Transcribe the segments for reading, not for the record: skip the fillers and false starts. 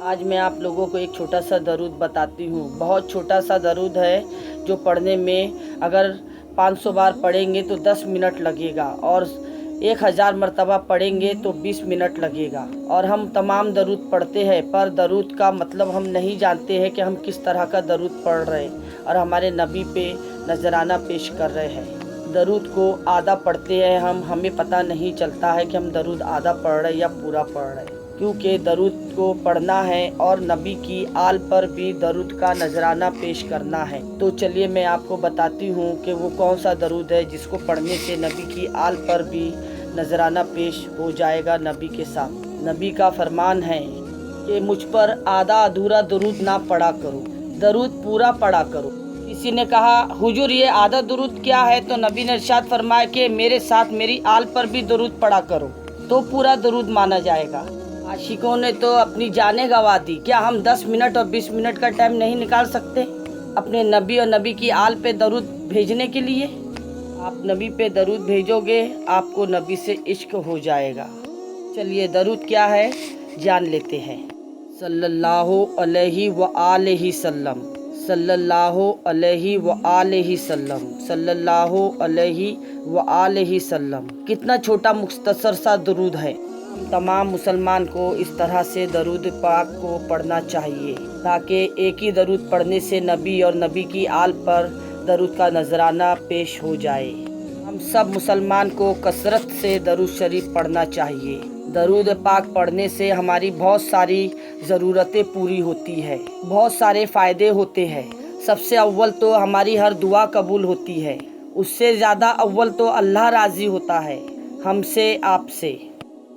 आज मैं आप लोगों को एक छोटा सा दरूद बताती हूँ। बहुत छोटा सा दरूद है जो पढ़ने में अगर 500 बार पढ़ेंगे तो 10 मिनट लगेगा और 1000 मरतबा पढ़ेंगे तो 20 मिनट लगेगा। और हम तमाम दरूद पढ़ते हैं पर दरूद का मतलब हम नहीं जानते हैं कि हम किस तरह का दरूद पढ़ रहे हैं और हमारे नबी पे नजराना पेश कर रहे हैं। दरूद को आधा पढ़ते हैं हमें पता नहीं चलता है कि हम दरूद आधा पढ़ रहे हैं या पूरा पढ़ रहे हैं, क्योंकि दरूद को पढ़ना है और नबी की आल पर भी दरूद का नजराना पेश करना है। तो चलिए मैं आपको बताती हूँ कि वो कौन सा दरूद है जिसको पढ़ने से नबी की आल पर भी नजराना पेश हो जाएगा नबी के साथ। नबी का फरमान है कि मुझ पर आधा अधूरा दरूद ना पढ़ा करो, दरूद पूरा पढ़ा करो। किसी ने कहा हुजूर ये आधा दरूद क्या है? तो नबी ने इरशाद फरमाया कि मेरे साथ मेरी आल पर भी दरूद पढ़ा करो तो पूरा दरूद माना जाएगा। आशिकों ने तो अपनी जानें गंवा दी। क्या हम 10 मिनट और 20 मिनट का टाइम नहीं निकाल सकते अपने नबी और नबी की आल पे दरूद भेजने के लिए? आप नबी पे दरूद भेजोगे आपको नबी से इश्क हो जाएगा। चलिए दरूद क्या है जान लेते हैं। सल्लल्लाहु अलैहि व आलिहि सल्लम, सल्लल्लाहु अलैहि व आलिहि सल्लम, सल्लल्लाहु अलैहि व आलिहि सल्लम। कितना छोटा मुख्तसर सा दरूद है। तमाम मुसलमान को इस तरह से दरूद पाक को पढ़ना चाहिए ताकि एक ही दरूद पढ़ने से नबी और नबी की आल पर दरूद का नजराना पेश हो जाए। हम सब मुसलमान को कसरत से दरूद शरीफ पढ़ना चाहिए। दरूद पाक पढ़ने से हमारी बहुत सारी ज़रूरतें पूरी होती है, बहुत सारे फ़ायदे होते हैं। सबसे अव्वल तो हमारी हर दुआ कबूल होती है, उससे ज़्यादा अव्वल तो अल्लाह राज़ी होता है हमसे आपसे।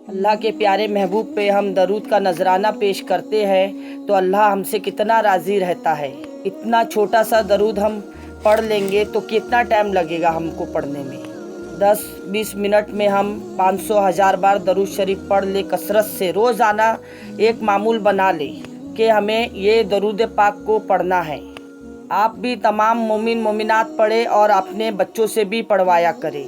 अल्लाह के प्यारे महबूब पे हम दरूद का नजराना पेश करते हैं तो अल्लाह हमसे कितना राज़ी रहता है। इतना छोटा सा दरूद हम पढ़ लेंगे तो कितना टाइम लगेगा हमको पढ़ने में? 10-20 मिनट में हम 500-1000 बार दरूद शरीफ पढ़ ले कसरत से। रोज़ाना एक मामूल बना ले कि हमें ये दरूद पाक को पढ़ना है। आप भी तमाम मोमिन मोमिनात पढ़े और अपने बच्चों से भी पढ़वाया करें।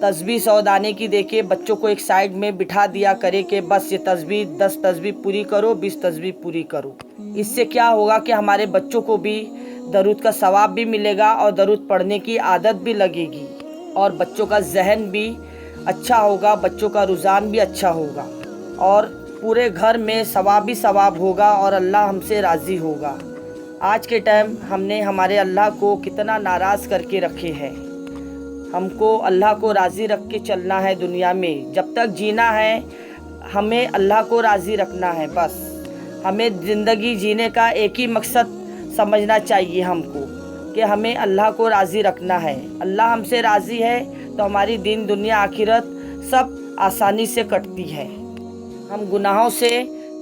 तस्बीह 100 दाने की देके बच्चों को एक साइड में बिठा दिया करे कि बस ये तस्बीह 10 तस्बीह पूरी करो, 20 तस्बीह पूरी करो। इससे क्या होगा कि हमारे बच्चों को भी दरूद का सवाब भी मिलेगा और दरूद पढ़ने की आदत भी लगेगी और बच्चों का जहन भी अच्छा होगा, बच्चों का रुझान भी अच्छा होगा और पूरे घर में सवाब ही सवाब होगा और अल्लाह हमसे राज़ी होगा। आज के टाइम हमने हमारे अल्लाह को कितना नाराज़ करके रखे हैं। हमको अल्लाह को राज़ी रख के चलना है दुनिया में। जब तक जीना है हमें अल्लाह को राज़ी रखना है। बस हमें ज़िंदगी जीने का एक ही मकसद समझना चाहिए हमको कि हमें अल्लाह को राज़ी रखना है। अल्लाह हमसे राज़ी है तो हमारी दीन दुनिया आखिरत सब आसानी से कटती है। हम गुनाहों से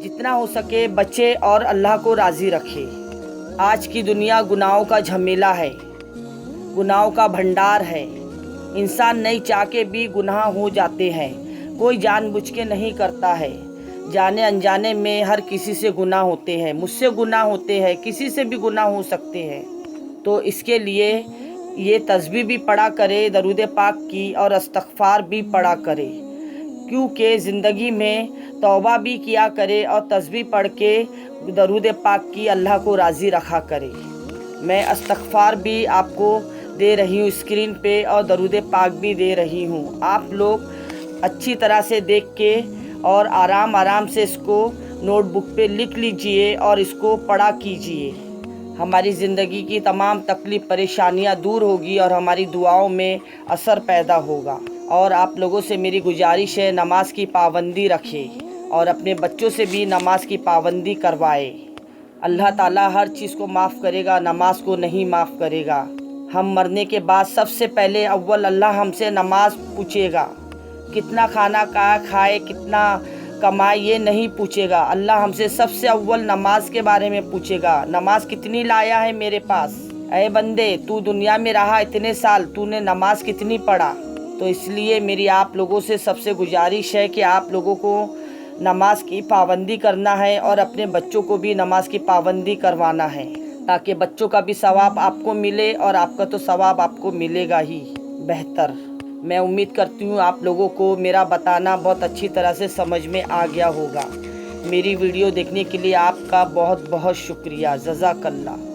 जितना हो सके बचे और अल्लाह को राज़ी रखें। आज की दुनिया गुनाहों का झमेला है, गुनाहों का भंडार है। इंसान नहीं चाह के भी गुनाह हो जाते हैं। कोई जानबूझ के नहीं करता है, जाने अनजाने में हर किसी से गुनाह होते हैं। मुझसे गुनाह होते हैं, किसी से भी गुनाह हो सकते हैं। तो इसके लिए ये तस्बीह भी पढ़ा करे दरूद पाक की और इस्तग़फ़ार भी पढ़ा करे, क्योंकि ज़िंदगी में तौबा भी किया करे और तस्बीह पढ़ के दरूद पाक की अल्लाह को राज़ी रखा करे। मैं इस्तग़फ़ार भी आपको दे रही हूँ स्क्रीन पे और दरूद पाक भी दे रही हूँ। आप लोग अच्छी तरह से देख के और आराम आराम से इसको नोटबुक पे लिख लीजिए और इसको पढ़ा कीजिए। हमारी ज़िंदगी की तमाम तकलीफ़ परेशानियाँ दूर होगी और हमारी दुआओं में असर पैदा होगा। और आप लोगों से मेरी गुजारिश है नमाज की पाबंदी रखें और अपने बच्चों से भी नमाज की पाबंदी करवाए। अल्लाह ताला हर चीज़ को माफ़ करेगा, नमाज को नहीं माफ़ करेगा। हम मरने के बाद सबसे पहले अव्वल अल्लाह हमसे नमाज पूछेगा। कितना खाना खाए, कितना कमाए, ये नहीं पूछेगा। अल्लाह हमसे सबसे अव्वल नमाज के बारे में पूछेगा। नमाज कितनी लाया है मेरे पास? ऐ बंदे, तू दुनिया में रहा इतने साल, तूने नमाज कितनी पढ़ा? तो इसलिए मेरी आप लोगों से सबसे गुजारिश है कि आप लोगों को नमाज की पाबंदी करना है और अपने बच्चों को भी नमाज की पाबंदी करवाना है ताकि बच्चों का भी सवाब आपको मिले और आपका तो सवाब आपको मिलेगा ही बेहतर। मैं उम्मीद करती हूँ आप लोगों को मेरा बताना बहुत अच्छी तरह से समझ में आ गया होगा। میری ویڈیو دیکھنے کے لیے آپ کا بہت بہت شکریہ، جزاک اللہ۔